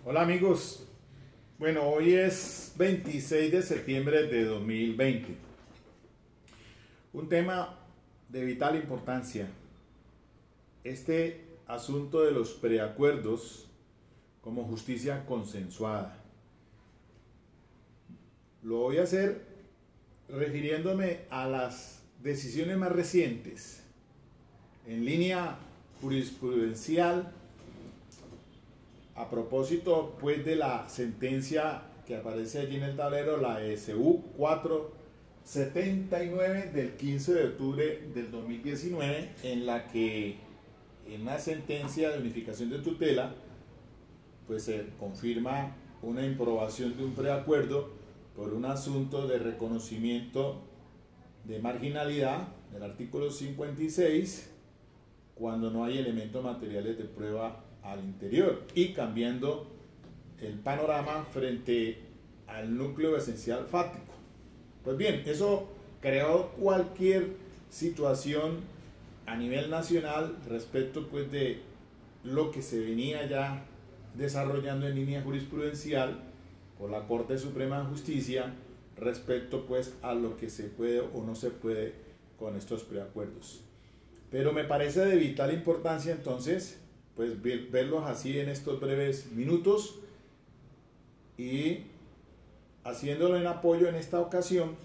Hola amigos, bueno, hoy es 26 de septiembre de 2020. Un tema de vital importancia, este asunto de los preacuerdos como justicia consensuada. Lo voy a hacer refiriéndome a las decisiones más recientes en línea jurisprudencial a propósito pues de la sentencia que aparece allí en el tablero, la ESU 479 del 15 de octubre del 2019, en la que en una sentencia de unificación de tutela pues se confirma una improbación de un preacuerdo por un asunto de reconocimiento de marginalidad del artículo 56 cuando no hay elementos materiales de prueba al interior y cambiando el panorama frente al núcleo esencial fáctico. Pues bien, eso creó cualquier situación a nivel nacional respecto pues de lo que se venía ya desarrollando en línea jurisprudencial por la Corte Suprema de Justicia respecto pues a lo que se puede o no se puede con estos preacuerdos. Pero me parece de vital importancia entonces pues verlos así en estos breves minutos y haciéndolo en apoyo en esta ocasión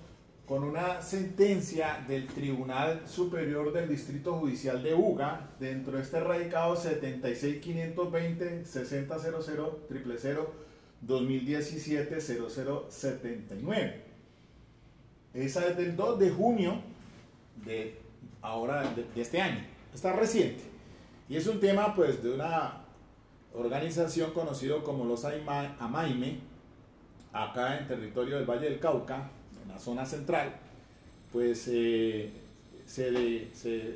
con una sentencia del Tribunal Superior del Distrito Judicial de Buga dentro de este radicado 76.520.00.00.2017.0079. Esa es del 2 de junio de este año, está reciente. Y es un tema pues de una organización conocida como los AMAIME, acá en territorio del Valle del Cauca, en la zona central, pues se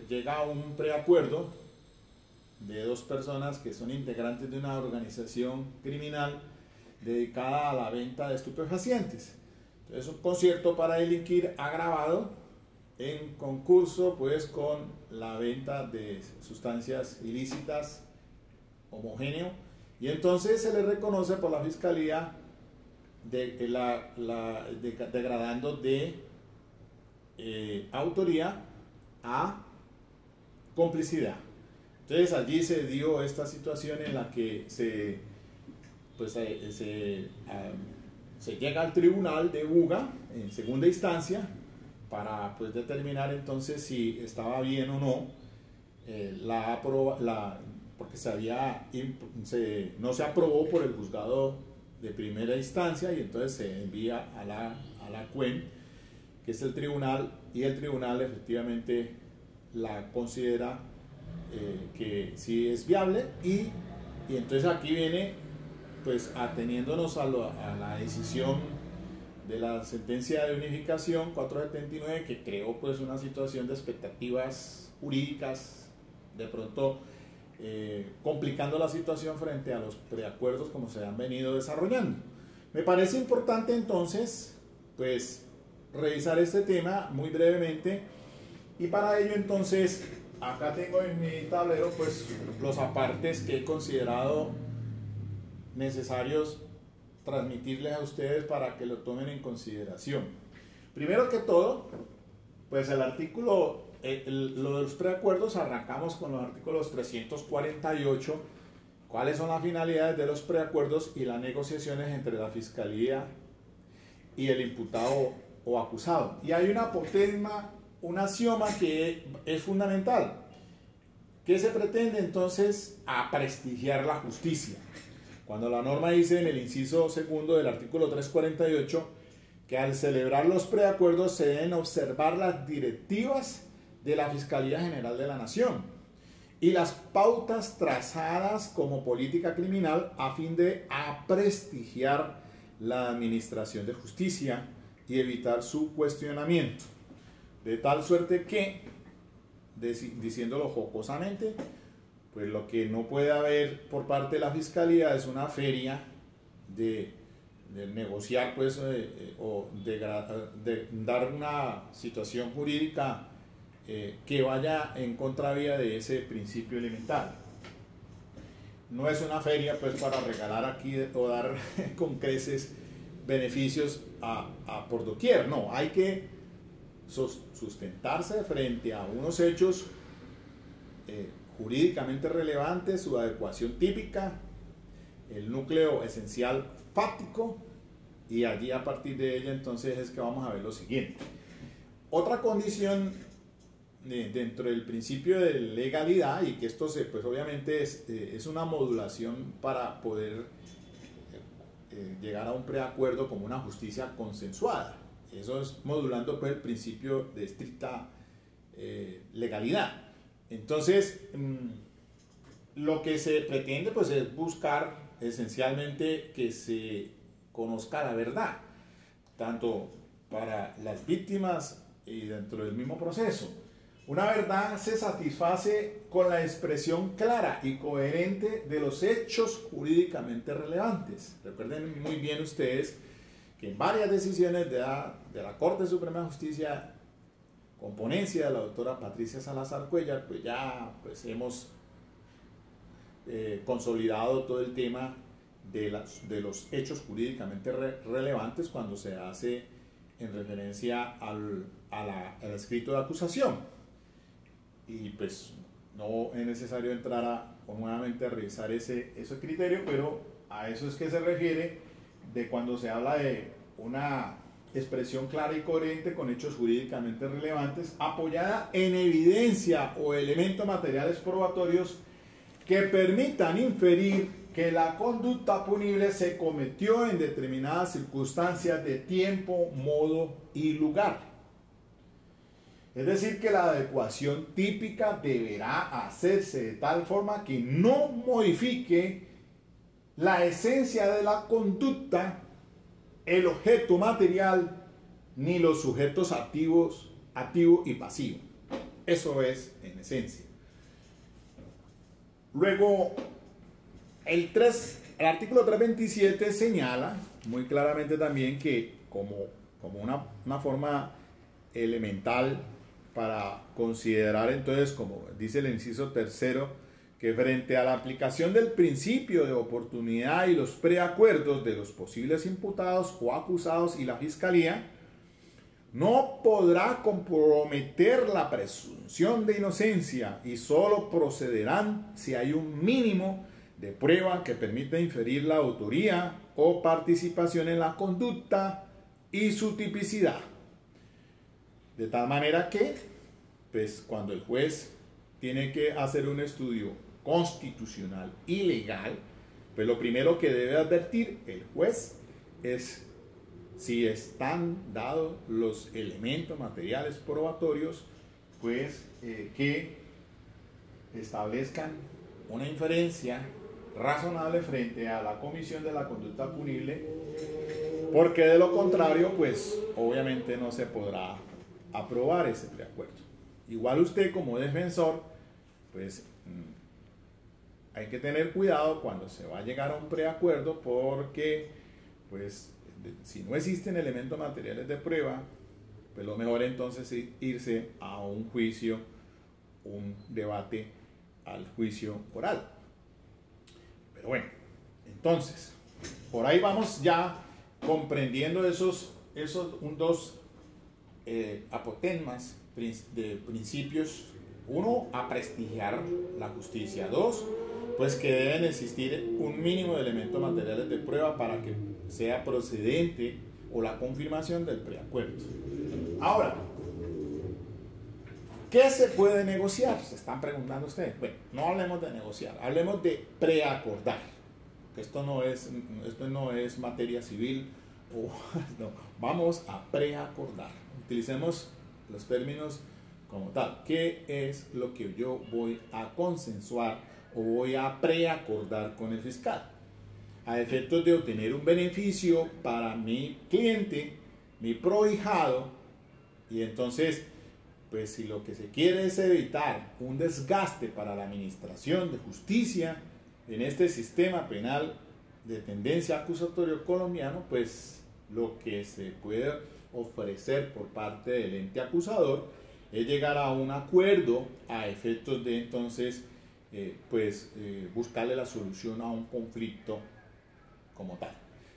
llega a un preacuerdo de dos personas que son integrantes de una organización criminal dedicada a la venta de estupefacientes. Entonces un concierto para delinquir agravado en concurso pues con la venta de sustancias ilícitas homogéneo, y entonces se le reconoce por la fiscalía degradando de autoría a complicidad. Entonces allí se dio esta situación en la que se llega al tribunal de Buga en segunda instancia para pues determinar entonces si estaba bien o no porque no se aprobó por el juzgado de primera instancia, y entonces se envía a la CUEN, que es el tribunal, y el tribunal efectivamente la considera que sí es viable, y entonces aquí viene pues ateniéndonos a la decisión de la sentencia de unificación 479, que creó pues una situación de expectativas jurídicas de pronto complicando la situación frente a los preacuerdos como se han venido desarrollando. Me parece importante entonces pues revisar este tema muy brevemente, y para ello entonces acá tengo en mi tablero pues los apartes que he considerado necesarios transmitirles a ustedes para que lo tomen en consideración. Primero que todo, pues el artículo, lo de los preacuerdos, arrancamos con los artículos 348, cuáles son las finalidades de los preacuerdos y las negociaciones entre la fiscalía y el imputado o acusado. Y hay un axioma que es fundamental, que se pretende entonces a prestigiar la justicia. Cuando la norma dice en el inciso segundo del artículo 348 que al celebrar los preacuerdos se deben observar las directivas de la Fiscalía General de la Nación y las pautas trazadas como política criminal a fin de prestigiar la administración de justicia y evitar su cuestionamiento. De tal suerte que, diciéndolo jocosamente, pues lo que no puede haber por parte de la Fiscalía es una feria de negociar pues, o de dar una situación jurídica que vaya en contravía de ese principio elemental. no es una feria pues para regalar aquí o dar con creces beneficios por doquier, no, hay que sustentarse frente a unos hechos jurídicamente relevantes, su adecuación típica, el núcleo esencial fáctico, y allí a partir de ella entonces es que vamos a ver lo siguiente. Otra condición dentro del principio de legalidad, y que esto pues obviamente es una modulación para poder llegar a un preacuerdo como una justicia consensuada. Eso es modulando pues el principio de estricta legalidad. Entonces, lo que se pretende pues es buscar esencialmente que se conozca la verdad, tanto para las víctimas y dentro del mismo proceso. Una verdad se satisface con la expresión clara y coherente de los hechos jurídicamente relevantes. Recuerden muy bien ustedes que en varias decisiones de la Corte Suprema de Justicia, con ponencia de la doctora Patricia Salazar Cuellar, pues ya pues hemos consolidado todo el tema de los hechos jurídicamente relevantes cuando se hace en referencia al escrito de acusación. Y pues no es necesario entrar nuevamente a revisar ese criterio, pero a eso es que se refiere de cuando se habla de una expresión clara y coherente con hechos jurídicamente relevantes, apoyada en evidencia o elementos materiales probatorios que permitan inferir que la conducta punible se cometió en determinadas circunstancias de tiempo, modo y lugar. Es decir, que la adecuación típica deberá hacerse de tal forma que no modifique la esencia de la conducta, el objeto material, ni los sujetos activos, activo y pasivo. Eso es en esencia. Luego, el artículo 327 señala muy claramente también que como una forma elemental para considerar entonces, como dice el inciso tercero, que frente a la aplicación del principio de oportunidad y los preacuerdos de los posibles imputados o acusados y la Fiscalía, no podrá comprometer la presunción de inocencia y solo procederán si hay un mínimo de prueba que permita inferir la autoría o participación en la conducta y su tipicidad. De tal manera que, pues, cuando el juez tiene que hacer un estudio constitucional y legal, pues lo primero que debe advertir el juez es si están dados los elementos materiales probatorios, pues que establezcan una inferencia razonable frente a la comisión de la conducta punible, porque de lo contrario, pues obviamente no se podrá aprobar ese preacuerdo. Igual usted como defensor, pues hay que tener cuidado cuando se va a llegar a un preacuerdo, porque pues si no existen elementos materiales de prueba, pues lo mejor entonces es irse a un juicio, un debate al juicio oral. Pero bueno, entonces, por ahí vamos ya comprendiendo esos dos apotegmas de principios. Uno, a prestigiar la justicia. Dos, pues que deben existir un mínimo de elementos materiales de prueba para que sea procedente o la confirmación del preacuerdo. Ahora, ¿qué se puede negociar? Se están preguntando ustedes. Bueno, no hablemos de negociar, hablemos de preacordar. Esto no es materia civil, no, vamos a preacordar. Utilicemos los términos como tal. ¿Qué es lo que yo voy a consensuar o voy a preacordar con el fiscal? A efectos de obtener un beneficio para mi cliente, mi prohijado, y entonces, pues si lo que se quiere es evitar un desgaste para la administración de justicia en este sistema penal de tendencia acusatoria colombiano, pues lo que se puede ofrecer por parte del ente acusador es llegar a un acuerdo a efectos de entonces buscarle la solución a un conflicto como tal.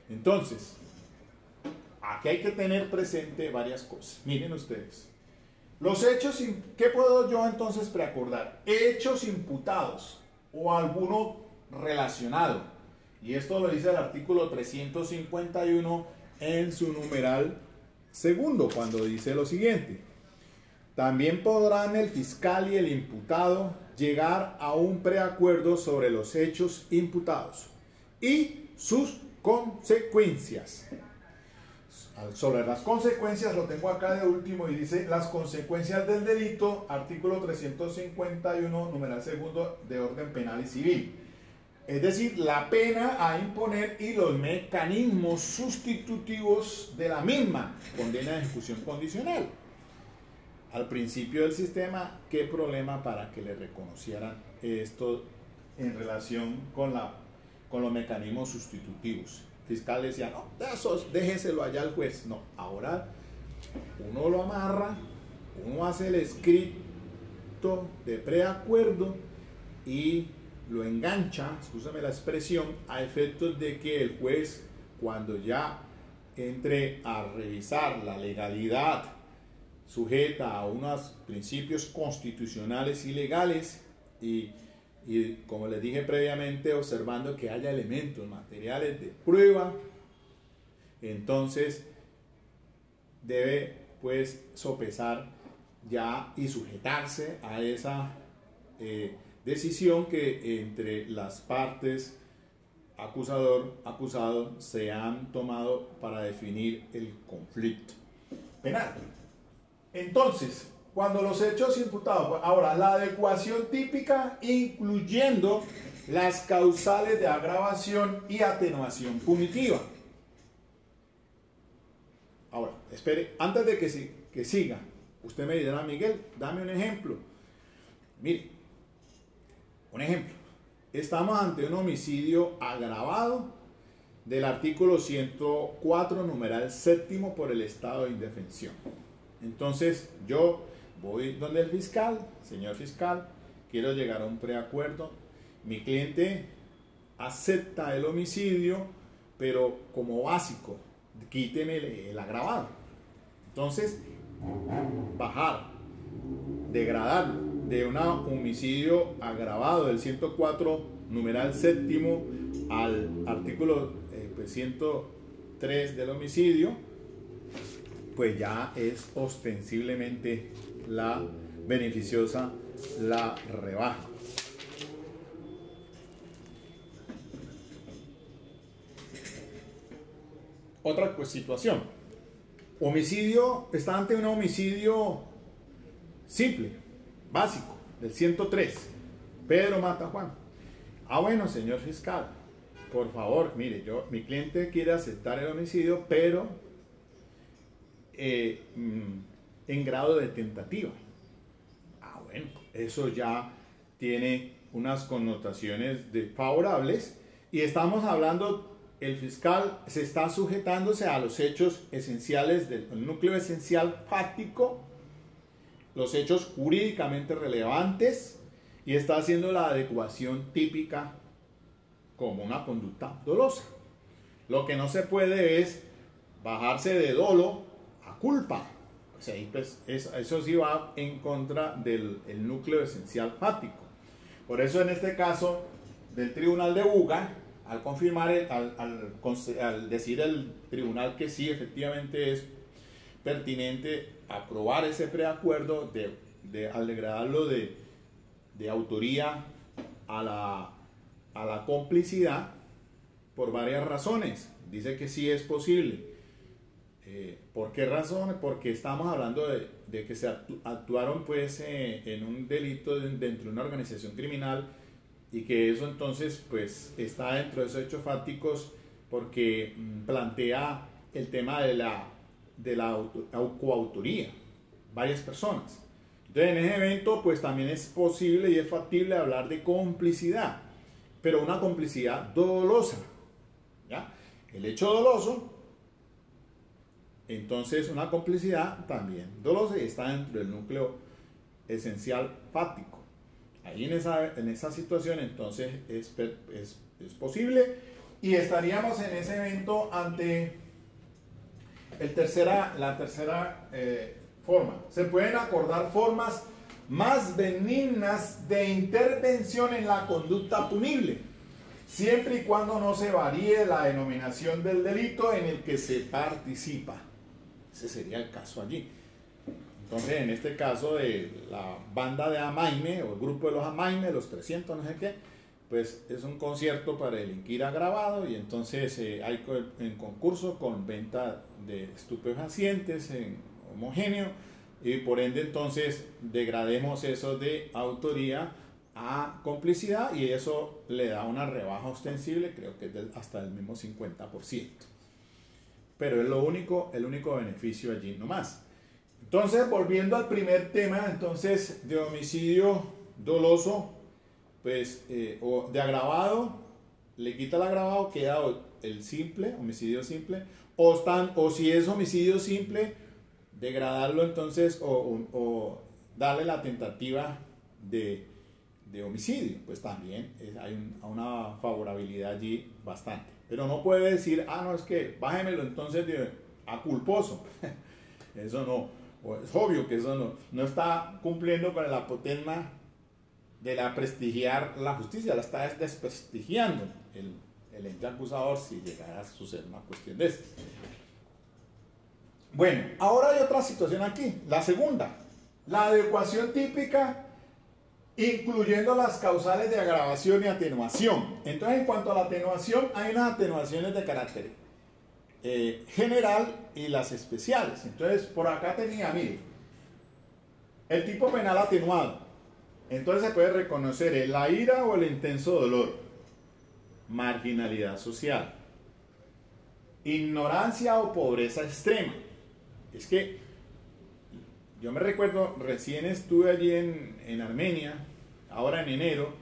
Entonces, aquí hay que tener presente varias cosas. Miren ustedes. Los hechos, ¿qué puedo yo entonces preacordar? Hechos imputados o alguno relacionado. Y esto lo dice el artículo 351 en su numeral segundo, cuando dice lo siguiente. También podrán el fiscal y el imputado llegar a un preacuerdo sobre los hechos imputados y sus consecuencias. Sobre las consecuencias lo tengo acá de último y dice las consecuencias del delito, artículo 351, numeral segundo de orden penal y civil. Es decir, la pena a imponer y los mecanismos sustitutivos de la misma condena de ejecución condicional. Al principio del sistema, ¿qué problema para que le reconocieran esto en relación con los mecanismos sustitutivos? El fiscal decía, no, déjeselo allá al juez. No, ahora uno lo amarra, uno hace el escrito de preacuerdo y lo engancha, excúsame la expresión, a efectos de que el juez, cuando ya entre a revisar la legalidad sujeta a unos principios constitucionales y legales y como les dije previamente, observando que haya elementos materiales de prueba, entonces debe pues sopesar ya y sujetarse a esa decisión que entre las partes acusador se han tomado para definir el conflicto penal. Entonces, cuando los hechos imputados, ahora la adecuación típica incluyendo las causales de agravación y atenuación punitiva. Ahora, espere, antes de que siga, usted me dirá, Miguel, dame un ejemplo. Mire, un ejemplo. Estamos ante un homicidio agravado del artículo 104, numeral séptimo por el estado de indefensión. Entonces, yo voy donde el fiscal, señor fiscal, quiero llegar a un preacuerdo. Mi cliente acepta el homicidio, pero como básico, quíteme el agravado. Entonces, bajar, degradar de un homicidio agravado del 104, numeral séptimo, al artículo 103 del homicidio, pues ya es ostensiblemente la beneficiosa la rebaja. Otra situación. Homicidio, está ante un homicidio simple, básico, del 103. Pedro mata a Juan. Ah, bueno, señor fiscal, por favor, mire, mi cliente quiere aceptar el homicidio, pero en grado de tentativa. Ah, bueno, eso ya tiene unas connotaciones favorables y estamos hablando, el fiscal se está sujetándose a los hechos esenciales del núcleo esencial fáctico, los hechos jurídicamente relevantes y está haciendo la adecuación típica como una conducta dolosa. Lo que no se puede es bajarse de dolo a culpa. O sea, pues, eso sí va en contra del núcleo esencial fáctico. Por eso en este caso del Tribunal de Buga, al confirmar, al decir el tribunal que sí, efectivamente es pertinente aprobar ese preacuerdo, al degradarlo de autoría a la complicidad, por varias razones. Dice que sí es posible. ¿Por qué razones? Porque estamos hablando de que se actuaron pues en un delito dentro de una organización criminal y que eso entonces pues está dentro de esos hechos fácticos porque plantea el tema de la coautoría, varias personas. Entonces en ese evento pues también es posible y es factible hablar de complicidad, pero una complicidad dolosa, ¿ya? El hecho doloso, entonces una complicidad también dolosa y está dentro del núcleo esencial fáctico. ahí en esa situación, entonces es posible y estaríamos en ese evento ante la tercera forma. Se pueden acordar formas más benignas de intervención en la conducta punible, siempre y cuando no se varíe la denominación del delito en el que se participa. Ese sería el caso allí. Entonces, en este caso de la banda de Amaime, o el grupo de los Amaime, los 300, no sé qué, pues es un concierto para delinquir agravado, y entonces hay en concurso con venta de estupefacientes en homogéneo, y por ende entonces degrademos eso de autoría a complicidad, y eso le da una rebaja ostensible, creo que es hasta el mismo 50%. Pero es el único beneficio allí nomás. Entonces, volviendo al primer tema, entonces, de homicidio doloso, pues, o de agravado, le quita el agravado, queda el simple, homicidio simple, o si es homicidio simple, degradarlo entonces, o darle la tentativa de homicidio, pues también hay una favorabilidad allí bastante. Pero no puede decir, no, es que bájemelo entonces a culposo. Eso no. Es obvio que eso no está cumpliendo con el apotegma de la prestigiar la justicia, la está desprestigiando el ente acusador si llegara a suceder una cuestión de esta. Bueno, ahora hay otra situación aquí, la segunda, la adecuación típica, incluyendo las causales de agravación y atenuación. Entonces, en cuanto a la atenuación, hay unas atenuaciones de carácter general y las especiales. Entonces, por acá tenía, mire, el tipo penal atenuado. Entonces se puede reconocer la ira o el intenso dolor, marginalidad social, ignorancia o pobreza extrema. Es que yo me recuerdo, recién estuve allí en Armenia, ahora en enero,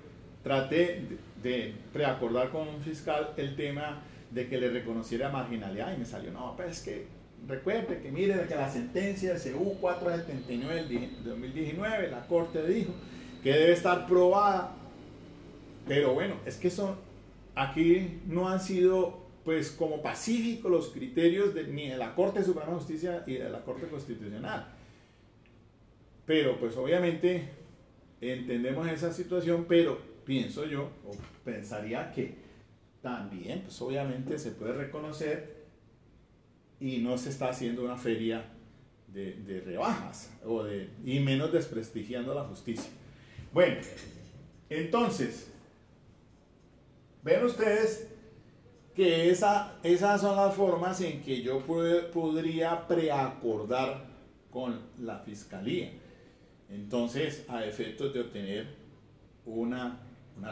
traté de preacordar con un fiscal el tema de que le reconociera marginalidad, y me salió, no, pero es que recuerde que mire que la sentencia de CU 479 de 2019, la Corte dijo que debe estar probada, pero bueno, es que aquí no han sido pues como pacíficos los criterios ni de la Corte Suprema de Justicia y de la Corte Constitucional. Pero pues obviamente entendemos esa situación, pero pienso yo, o pensaría que también pues obviamente se puede reconocer y no se está haciendo una feria de rebajas y menos desprestigiando la justicia. Bueno, entonces, ven ustedes que esas son las formas en que yo podría preacordar con la fiscalía. Entonces, a efectos de obtener una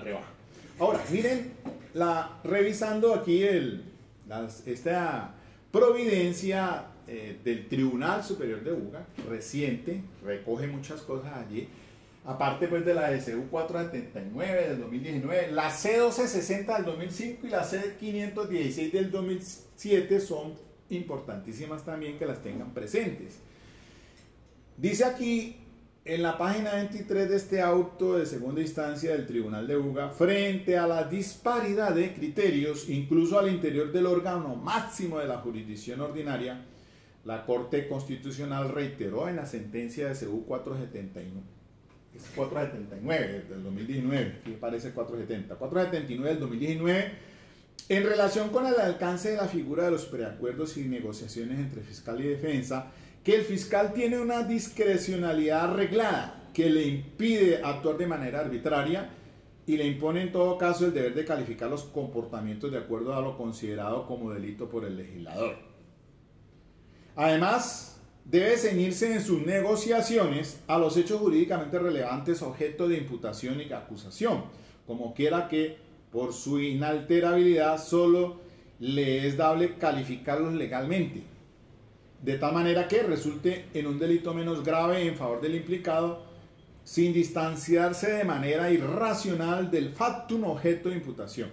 rebaja. Ahora, miren, revisando aquí esta providencia del Tribunal Superior de Buga, reciente, recoge muchas cosas allí, aparte pues de la DCU 479 del 2019, la C1260 del 2005 y la C516 del 2007 son importantísimas también que las tengan presentes. Dice aquí en la página 23 de este auto de segunda instancia del Tribunal de Buga, frente a la disparidad de criterios, incluso al interior del órgano máximo de la jurisdicción ordinaria, la Corte Constitucional reiteró en la sentencia de CU 479 del 2019, que parece 479 del 2019, en relación con el alcance de la figura de los preacuerdos y negociaciones entre fiscal y defensa, que el fiscal tiene una discrecionalidad arreglada que le impide actuar de manera arbitraria y le impone en todo caso el deber de calificar los comportamientos de acuerdo a lo considerado como delito por el legislador. Además, debe ceñirse en sus negociaciones a los hechos jurídicamente relevantes objeto de imputación y acusación, como quiera que por su inalterabilidad solo le es dable calificarlos legalmente, de tal manera que resulte en un delito menos grave en favor del implicado, sin distanciarse de manera irracional del factum objeto de imputación.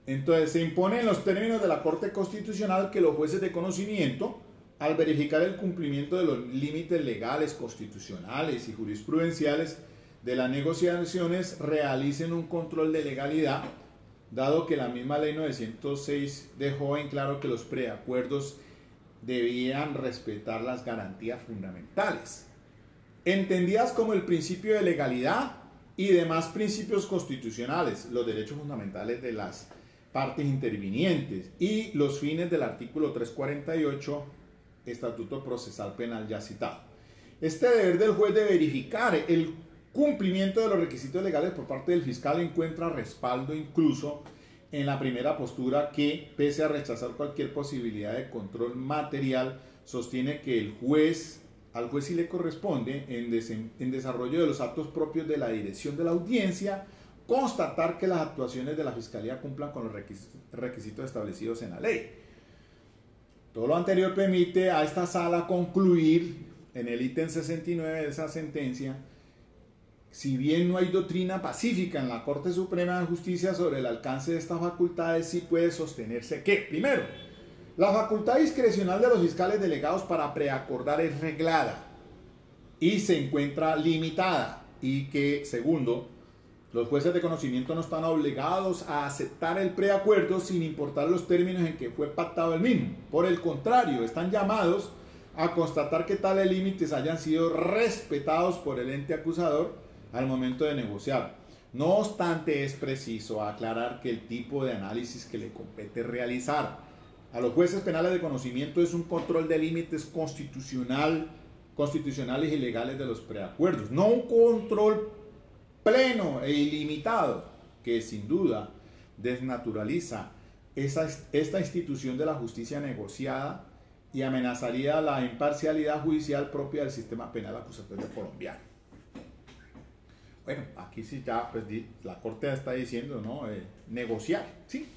Entonces se impone en los términos de la Corte Constitucional que los jueces de conocimiento, al verificar el cumplimiento de los límites legales, constitucionales y jurisprudenciales, de las negociaciones realicen un control de legalidad, dado que la misma ley 906 dejó en claro que los preacuerdos debían respetar las garantías fundamentales, entendidas como el principio de legalidad y demás principios constitucionales, los derechos fundamentales de las partes intervinientes y los fines del artículo 348, Estatuto Procesal Penal ya citado. Este deber del juez de verificar el cumplimiento de los requisitos legales por parte del fiscal encuentra respaldo incluso en la primera postura que, pese a rechazar cualquier posibilidad de control material, sostiene que al juez sí le corresponde, en desarrollo de los actos propios de la dirección de la audiencia, constatar que las actuaciones de la Fiscalía cumplan con los requisitos establecidos en la ley. Todo lo anterior permite a esta sala concluir en el ítem 69 de esa sentencia: si bien no hay doctrina pacífica en la Corte Suprema de Justicia sobre el alcance de estas facultades, sí puede sostenerse que, primero, la facultad discrecional de los fiscales delegados para preacordar es reglada y se encuentra limitada, y que, segundo, los jueces de conocimiento no están obligados a aceptar el preacuerdo sin importar los términos en que fue pactado el mismo. Por el contrario, están llamados a constatar que tales límites hayan sido respetados por el ente acusador al momento de negociar. No obstante, es preciso aclarar que el tipo de análisis que le compete realizar a los jueces penales de conocimiento es un control de límites constitucionales y legales de los preacuerdos, no un control pleno e ilimitado que sin duda desnaturaliza esta institución de la justicia negociada y amenazaría la imparcialidad judicial propia del sistema penal acusatorio colombiano. Bueno, aquí sí ya pues, la Corte está diciendo, ¿no? Negociar, ¿sí?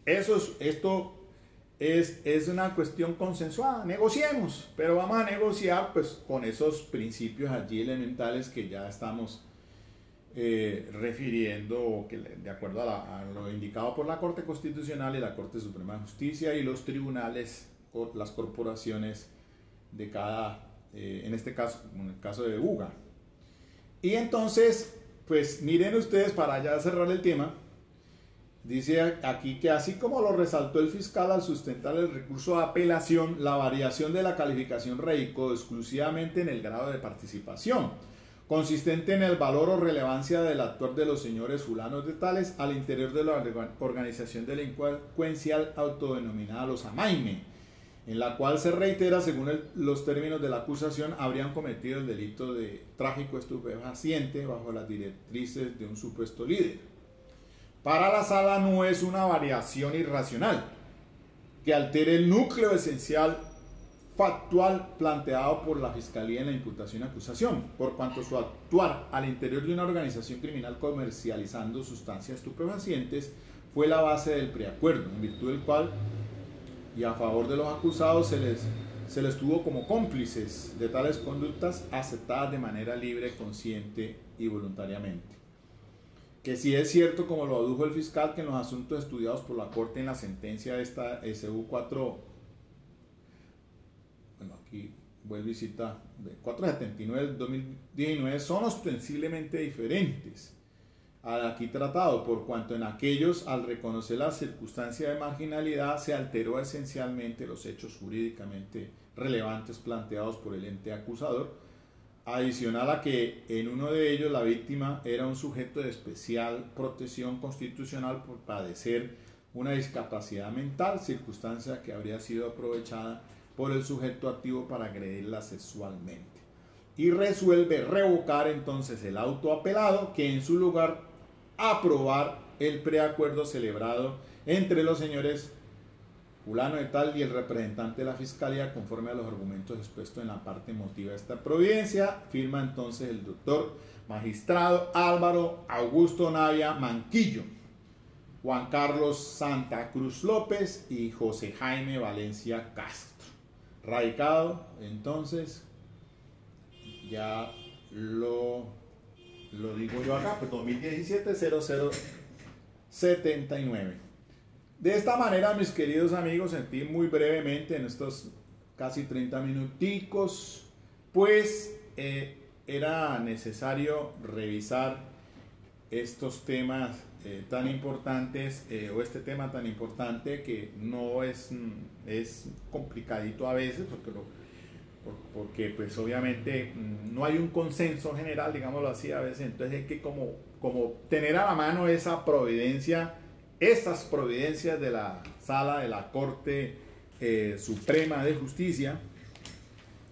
Esto es una cuestión consensuada, negociemos, pero vamos a negociar pues con esos principios allí elementales que ya estamos refiriendo, que de acuerdo a lo indicado por la Corte Constitucional y la Corte Suprema de Justicia y los tribunales, las corporaciones de cada, en este caso, en el caso de UGA. Y entonces, pues miren ustedes, para ya cerrar el tema, dice aquí que así como lo resaltó el fiscal al sustentar el recurso de apelación, la variación de la calificación radicó exclusivamente en el grado de participación, consistente en el valor o relevancia del actuar de los señores fulanos de tales al interior de la organización delincuencial autodenominada los Amaime, en la cual se reitera, según los términos de la acusación, habrían cometido el delito de tráfico estupefaciente bajo las directrices de un supuesto líder. Para la sala no es una variación irracional que altere el núcleo esencial factual planteado por la Fiscalía en la imputación y acusación, por cuanto su actuar al interior de una organización criminal comercializando sustancias estupefacientes fue la base del preacuerdo, en virtud del cual y a favor de los acusados se les tuvo como cómplices de tales conductas aceptadas de manera libre, consciente y voluntariamente. Que sí es cierto, como lo adujo el fiscal, que en los asuntos estudiados por la Corte en la sentencia de esta SU 4, bueno, aquí vuelvo y cita, 479 del 2019, son ostensiblemente diferentes al aquí tratado, por cuanto en aquellos, al reconocer la circunstancia de marginalidad, se alteró esencialmente los hechos jurídicamente relevantes planteados por el ente acusador, adicional a que en uno de ellos la víctima era un sujeto de especial protección constitucional por padecer una discapacidad mental, circunstancia que habría sido aprovechada por el sujeto activo para agredirla sexualmente. Y resuelve revocar entonces el auto apelado, que en su lugar aprobar el preacuerdo celebrado entre los señores fulano de tal y el representante de la Fiscalía conforme a los argumentos expuestos en la parte emotiva de esta providencia. Firma entonces el doctor magistrado Álvaro Augusto Navia Manquillo, Juan Carlos Santa Cruz López y José Jaime Valencia Castro. Radicado entonces, ya lo digo yo acá, pues 2017-0079. De esta manera, mis queridos amigos, sentí muy brevemente en estos casi 30 minuticos, pues era necesario revisar estos temas tan importantes, o este tema tan importante que no es complicadito a veces, porque pues obviamente no hay un consenso general, digámoslo así a veces. Entonces hay que como tener a la mano esa providencia, estas providencias de la sala de la Corte Suprema de Justicia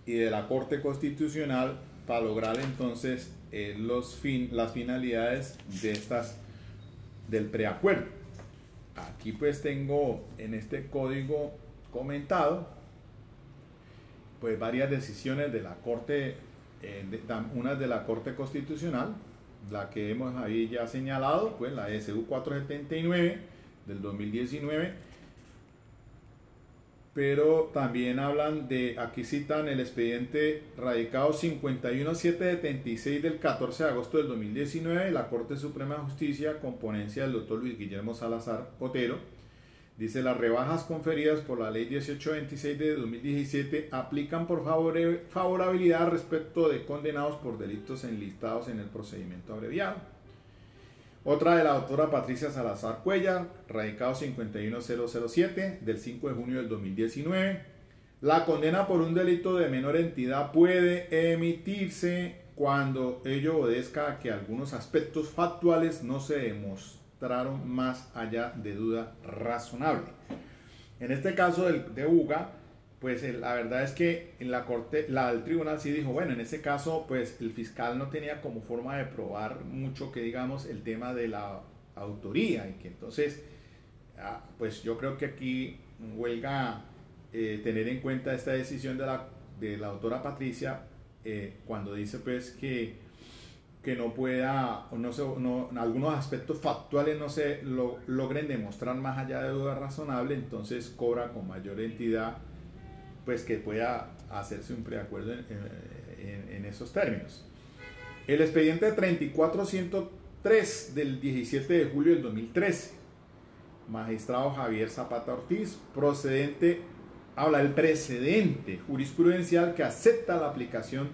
y de la Corte Constitucional para lograr entonces las finalidades del preacuerdo. Aquí pues tengo en este código comentado pues varias decisiones de la Corte, unas de la Corte Constitucional, la que hemos ahí ya señalado, pues la SU 479 del 2019, pero también hablan aquí citan el expediente radicado 51776 del 14 de agosto del 2019 de la Corte Suprema de Justicia, con ponencia del doctor Luis Guillermo Salazar Otero. Dice: las rebajas conferidas por la ley 1826 de 2017 aplican por favorabilidad respecto de condenados por delitos enlistados en el procedimiento abreviado. Otra de la doctora Patricia Salazar Cuellar, radicado 51007 del 5 de junio del 2019. La condena por un delito de menor entidad puede emitirse cuando ello obedezca a que algunos aspectos factuales no se demostraron más allá de duda razonable. En este caso de UGA, pues la verdad es que en la corte, el tribunal sí dijo, bueno, en ese caso pues el fiscal no tenía como forma de probar mucho, que digamos, el tema de la autoría, y que entonces pues yo creo que aquí huelga tener en cuenta esta decisión de la doctora Patricia, cuando dice pues que no pueda, algunos aspectos factuales no se logren demostrar más allá de duda razonable, entonces cobra con mayor entidad pues que pueda hacerse un preacuerdo en esos términos. El expediente 34103 del 17 de julio del 2013, magistrado Javier Zapata Ortiz, habla del precedente jurisprudencial que acepta la aplicación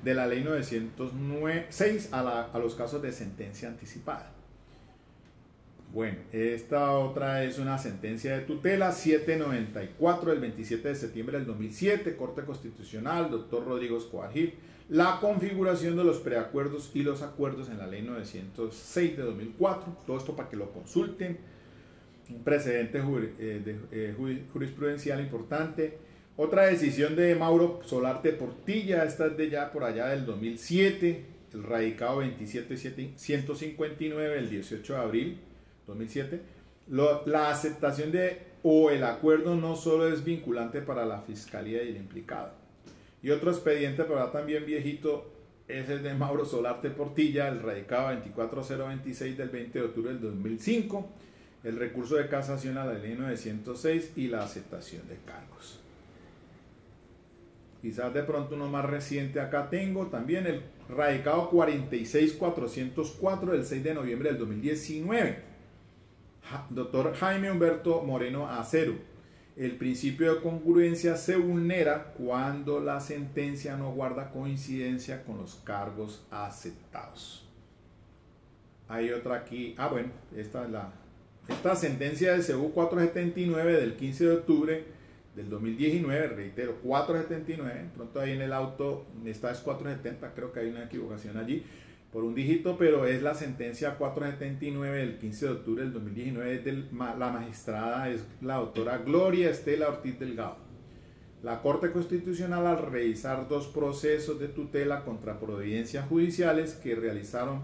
de la ley 906 a los casos de sentencia anticipada. Bueno, esta otra es una sentencia de tutela 794 del 27 de septiembre del 2007, Corte Constitucional, doctor Rodrigo Escobar Gil, la configuración de los preacuerdos y los acuerdos en la ley 906 de 2004, todo esto para que lo consulten, un precedente jurisprudencial importante. Otra decisión de Mauro Solarte Portilla, esta es de ya por allá del 2007, el radicado 27159 del 18 de abril 2007, la aceptación o el acuerdo no solo es vinculante para la fiscalía y el implicado. Y otro expediente, pero también viejito, es el de Mauro Solarte Portilla, el radicado 24026 del 20 de octubre del 2005, el recurso de casación a la ley 906 y la aceptación de cargos. Quizás de pronto uno más reciente acá tengo también el radicado 46404 del 6 de noviembre del 2019. Doctor Jaime Humberto Moreno Acero, el principio de congruencia se vulnera cuando la sentencia no guarda coincidencia con los cargos aceptados. Hay otra aquí, bueno, esta sentencia del CU 479 del 15 de octubre del 2019, reitero, 479, pronto ahí en el auto, esta es 470, creo que hay una equivocación allí, por un dígito, pero es la sentencia 479 del 15 de octubre del 2019, la magistrada es la doctora Gloria Estela Ortiz Delgado. La Corte Constitucional, al revisar dos procesos de tutela contra providencias judiciales que realizaron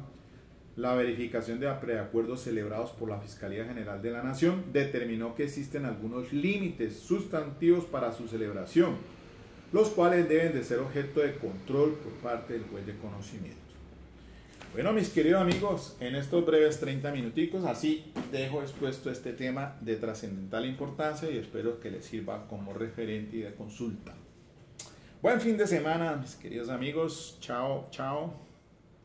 la verificación de preacuerdos celebrados por la Fiscalía General de la Nación, determinó que existen algunos límites sustantivos para su celebración, los cuales deben de ser objeto de control por parte del juez de conocimiento. Bueno, mis queridos amigos, en estos breves 30 minuticos, así dejo expuesto este tema de trascendental importancia y espero que les sirva como referente y de consulta. Buen fin de semana, mis queridos amigos. Chao, chao.